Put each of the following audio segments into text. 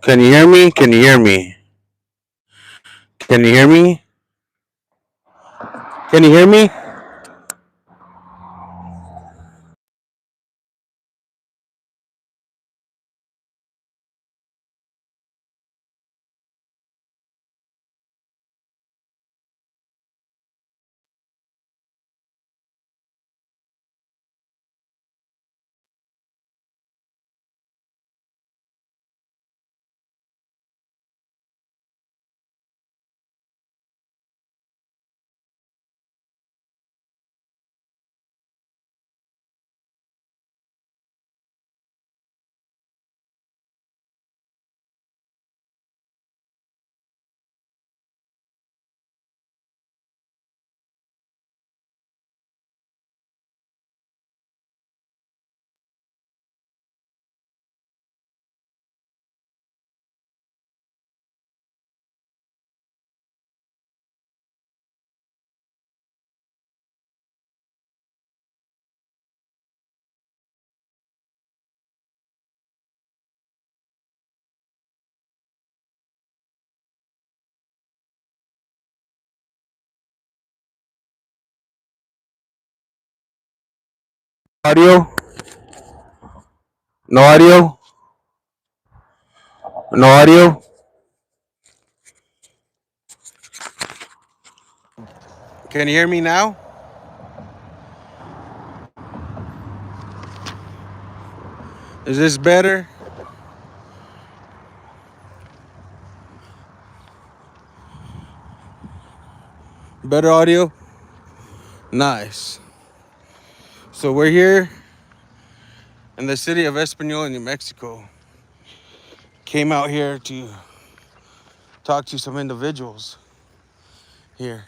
Can you hear me? Can you hear me? Can you hear me? Can you hear me? Audio? No audio? No audio? Can you hear me now? Is this better? Better audio? Nice. So we're here in the city of Espanola, New Mexico. Came out here to talk to some individuals here.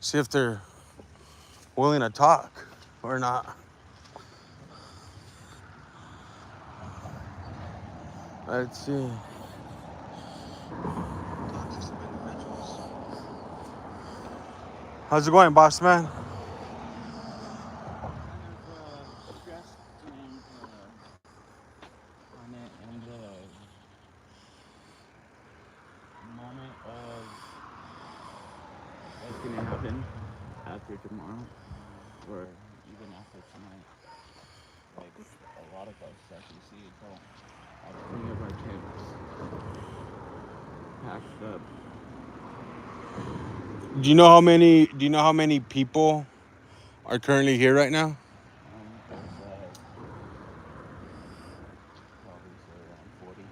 See if they're willing to talk or not. Let's see. How's it going, boss man? Kind of stressed and on it in the moment of what's gonna happen after tomorrow or even after tonight. Like a lot of us, as you see, don't have any of our kids packed up. Do you know how many people are currently here right now? There's probably say around 40.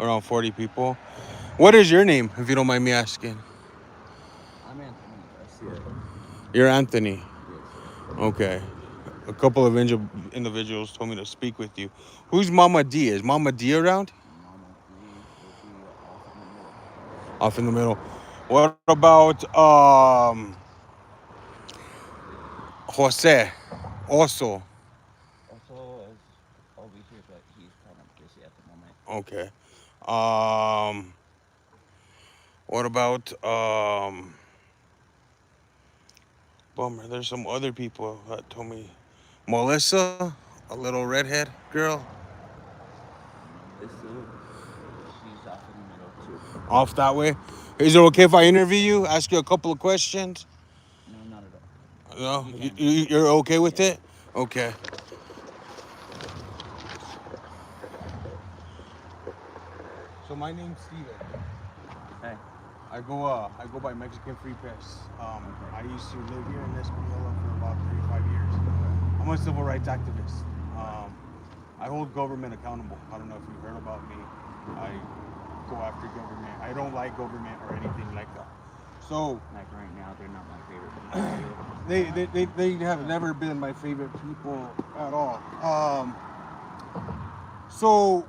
Around 40 people. What is your name, if you don't mind me asking? I'm Anthony Garcia. You're Anthony. Yes, sir. Okay. A couple of individuals told me to speak with you. Who's Mama D? Is Mama D around? Mama D will be off in the middle. Off in the middle. What about Jose? Also. Also, is I'll be here, but he's kind of busy at the moment. Okay. Um what about bummer, there's some other people that told me Melissa, a little redhead girl. Melissa, she's off in the middle too. Off that way. Is it okay if I interview you? Ask you a couple of questions? No, not at all. No? You You, can. you, you're okay with Yes. it? Okay. So my name's Steven. Hey. I go by Mexican Free Press. Okay. I used to live here in Espanyola for about 35 years. Okay. I'm a civil rights activist. Right. I hold government accountable. I don't know if you've heard about me. I go after government. I don't like government or anything like that. So Like right now, they're not my favorite people either. they have never been my favorite people at all. So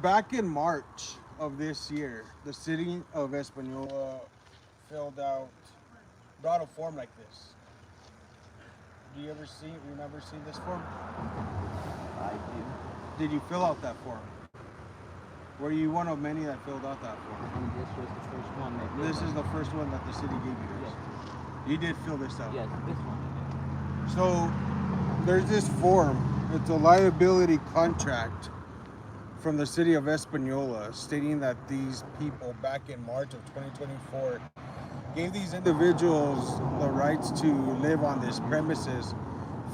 back in March of this year, the city of Espanola filled out, brought a form like this. Do you ever remember seeing this form? I do. Did you fill out that form? Were you one of many that filled out that form? And this was the first one that did This is one. the first one that the city gave you Yes. guys. You did fill this out. Yes, this one I So there's this form. It's a liability contract from the city of Espanola stating that these people back in March of 2024 gave these individuals the rights to live on this premises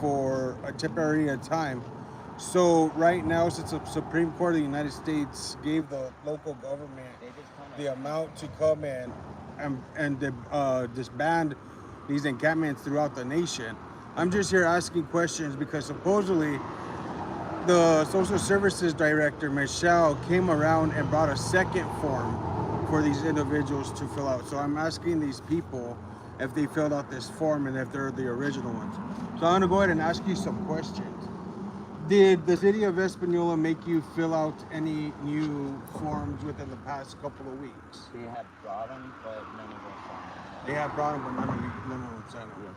for a temporary time. So right now, since the Supreme Court of the United States gave the local government They just kind the amount to come in and disband these encampments throughout the nation, I'm just here asking questions because supposedly the social services director Michelle came around and brought a second form for these individuals to fill out. So I'm asking these people if they filled out this form and if they're the original ones. So I'm gonna go ahead and ask you some questions. Did the city of Espanola make you fill out any new forms within the past couple of weeks? they had brought them, but none of us signed. They have brought them, but none of them signed them. Yes.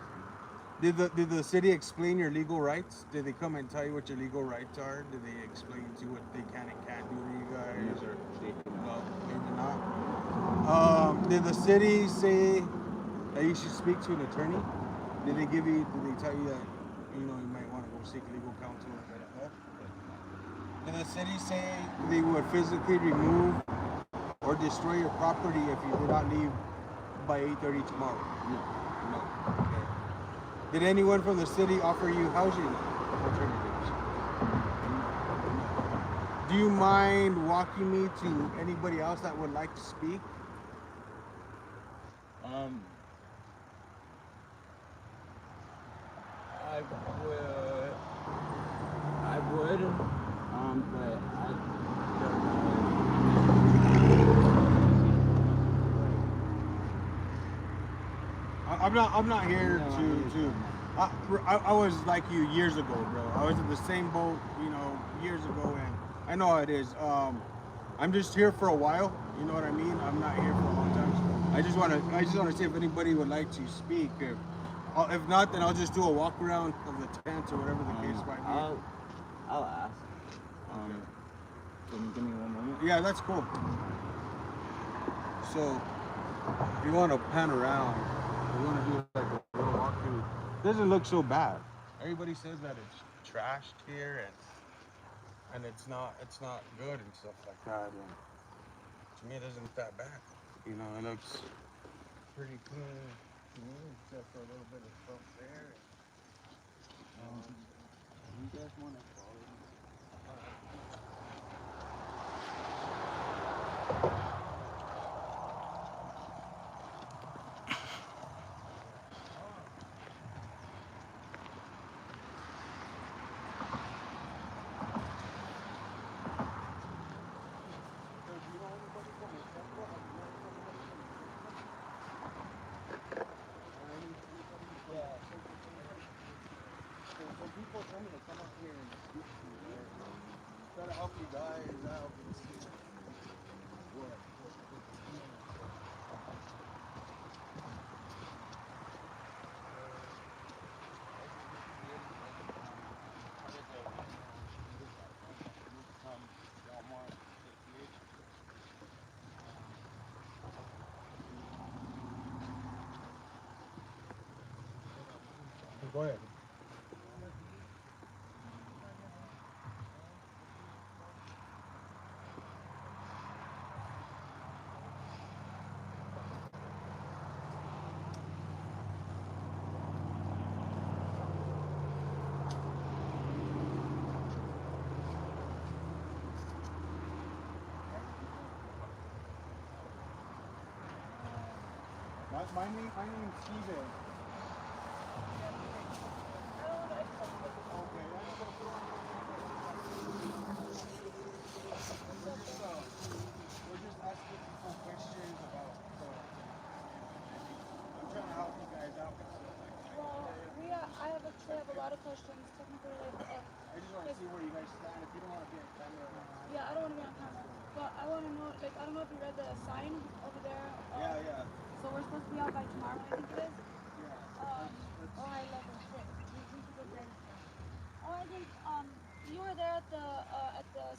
Did the city explain your legal rights? Did they come and tell you what your legal rights are? Did they explain to you what they can and can't do to you guys? Or They did no, not. they did not. Did the city say that you should speak to an attorney? Did they give you? Did they tell you that you might want to go seek legal counsel? No? Did the city say they would physically remove or destroy your property if you did not leave by 8:30 tomorrow? No. No. Okay. Did anyone from the city offer you housing alternatives? Do you mind walking me to anybody else that would like to speak? I would. But I don't I'm not here No, to. I was like you years ago, bro. I was in the same boat, years ago, and I know how it is. I'm just here for a while. You know what I mean? I'm not here for a long time. I just want to see if anybody would like to speak. If not, then I'll just do a walk around of the tent or whatever the case might be. I'll ask. Can you give me one moment? Yeah, that's cool. So, if you want to pan around, we want to do like a little walkthrough. Doesn't look so bad. Everybody says that it's trashed here and it's not good and stuff like that. And to me, it doesn't look that bad. It looks pretty clean to me, except for a little bit of stuff there. You guys want to follow me? So people tell me to come up here and speak to you, right? Try to help you guys out and see what. Go ahead. My name's Steven. Okay, we're just asking people questions about I'm trying to help you guys out with stuff like that. Well, I actually have a lot of questions. Technically, I just want to see where you guys stand. If you don't want to be on camera. yeah, I don't want to be on camera, but I want to know, I don't know if you read the sign over there. Yeah. So we're supposed to be out by tomorrow, I think it is. Yeah. I love it. We should go there. Oh, I think you were there at the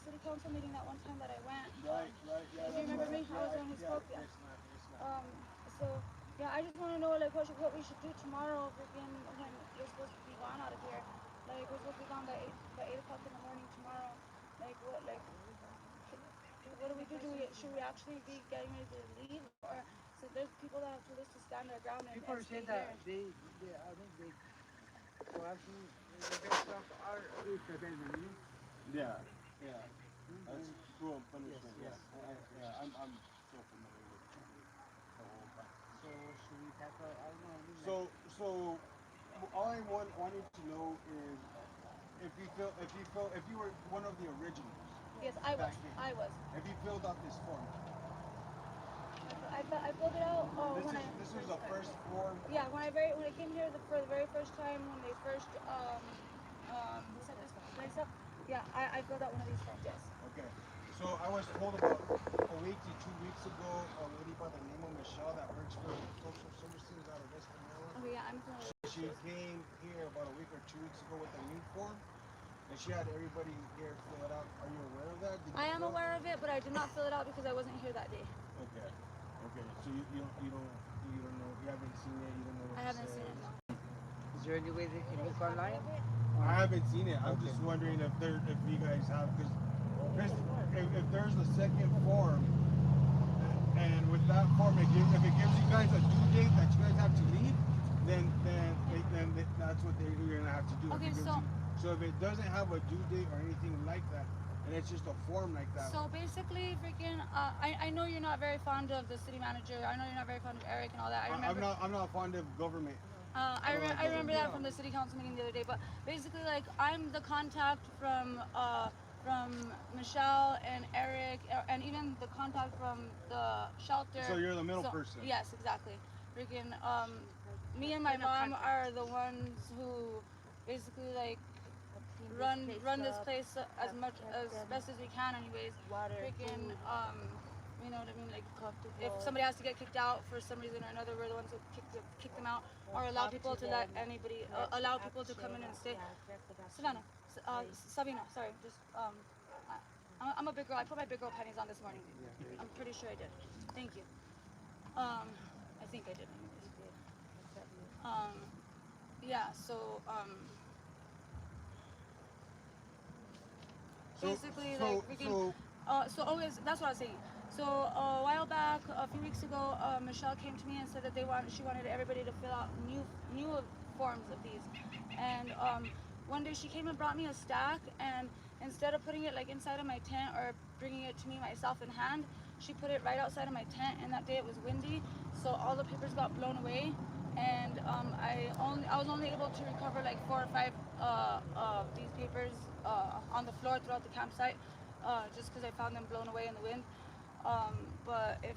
city council meeting that one time that I went. Right. Yeah. Do you remember me? I was the one who spoke. Yeah. Yes, ma'am. So yeah, I just want to know what we should do tomorrow when you're supposed to be gone out of here. Like we're supposed to be gone by 8 o'clock in the morning tomorrow. what do we do? Should we actually be getting ready to leave, or so there's people that have told us to stand our ground and People stay say that here. I think they, well, actually, the best of our is the Benjamin. Yeah, yeah. That's cruel punishment. Yes, Yeah. I'm so familiar with the whole process. So should we tackle? I don't know. I mean, So all I wanted to know is if you were one of the originals. Yes, I was. Back then. I was. Have you filled out this form? I filled it out. This was the first form. Yeah, when I came here for the very first time, when they first set this place up. Yeah, I filled out one of these forms. Yes. Okay. So I was told about a week to 2 weeks ago, a lady by the name of Michelle that works for social services out of Espanola. Oh yeah, I'm familiar. She came here about a week or 2 weeks ago with a new form, and she had everybody here fill it out. Are you aware of that? I am aware of it, but I did not fill it out because I wasn't here that day. Okay. Okay. So you don't know. You haven't seen it. You don't know what I it haven't says. seen it. No. is there any way they can look online? I haven't seen it. I'm Okay. just wondering if you guys have, because if there's a second form, and with that form, if it gives you guys a due date that you guys have to leave, then that's what you're gonna have to do. Okay, If it gives so if it doesn't have a due date or anything like that, and it's just a form like that. So basically, freaking, I know you're not very fond of the city manager. I know you're not very fond of Eric and all that. I remember. I'm not fond of government. I remember that from the city council meeting the other day. But basically, like, I'm the contact from Michelle and Eric, and even the contact from the shelter. So you're the middle person. Yes, exactly. Freaking, me and my mom are the ones who basically like run this place as best as we can, anyways. Freaking, you know what I mean? Like, if somebody has to get kicked out for some reason or another, we're the ones who kick them out, or allow people to let anybody, allow people to come in and stay. Savannah, Sabina, sorry, just I'm a big girl. I put my big girl panties on this morning. I'm pretty sure I did. Thank you. I think I did. Yeah. So basically, like, freaking. So always, that's what I was saying. So a while back, a few weeks ago, Michelle came to me and said that she wanted everybody to fill out new forms of these. And one day she came and brought me a stack, and instead of putting it like inside of my tent or bringing it to me myself in hand, she put it right outside of my tent. And that day it was windy, so all the papers got blown away. And I was only able to recover like 4 or 5 of these papers on the floor throughout the campsite, just because I found them blown away in the wind. But if